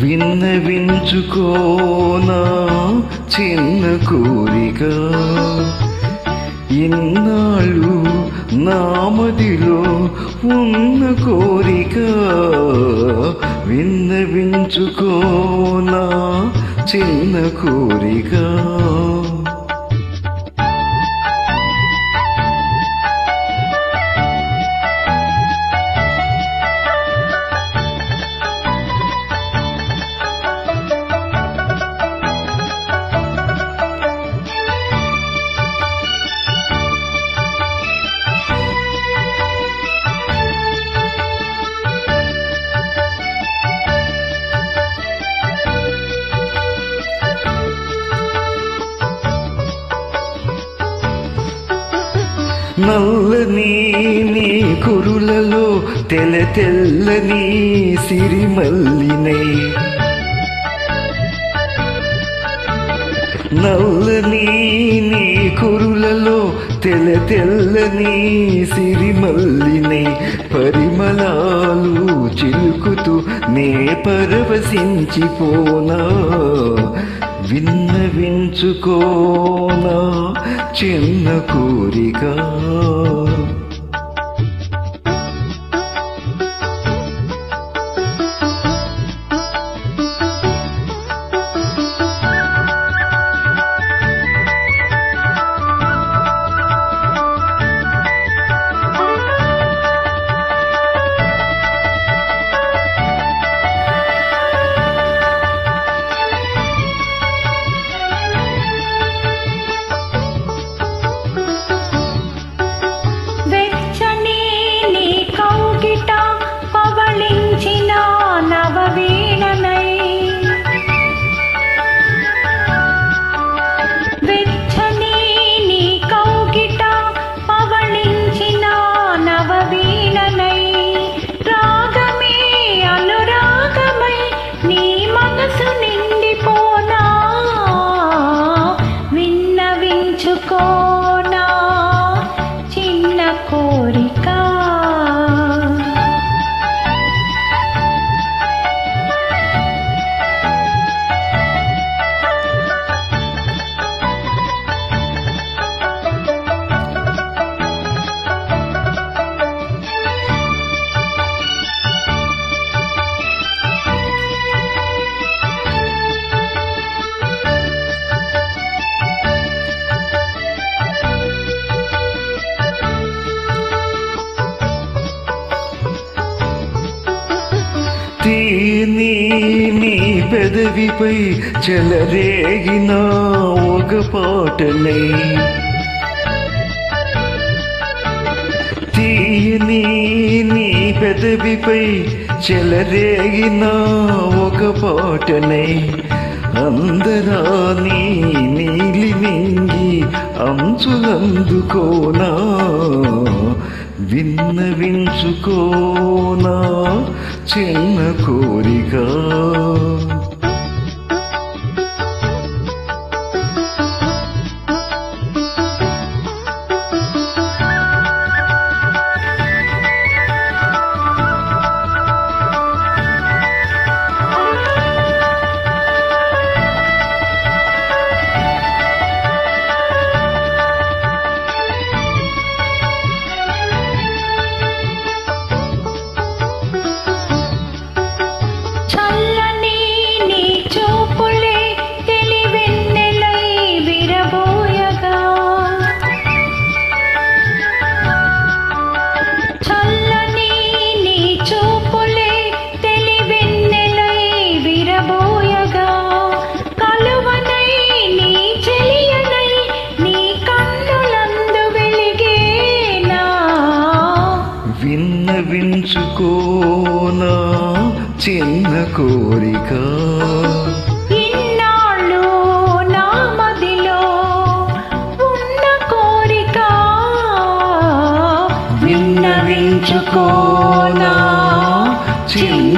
విన్నవించుకోనా చిన్న కోరిక ఇన్నాళ్ళు నామదిలో ఉన్న కోరిక విన్నవించుకోనా చిన్న కోరిక నల్లని నీ కురులలో తెల్ల తెల్లని సిరిమల్లినై నల్లని నీ కురులలో తెల్ల తెల్లని సిరిమల్లినై పరిమళాలు చిలుకుతూ నే పరవశించిపోనా విన్నవించుకోనా చిన్న కోరిక కోరిక నీ పెదవిపై చెలరేగిన ఒక పాటలై తీయని నీ పెదవిపై చెలరేగిన ఒక పాటలై అందరాని నీలి నింగి అంచులందుకోనా విన్నవించుకోనా చిన్న కోరిక విన్నవించుకోనా చిన్న కోరిక ఇన్నాళ్ళు నా మదిలో ఉన్న కోరిక విన్నవించుకోనా చిన్న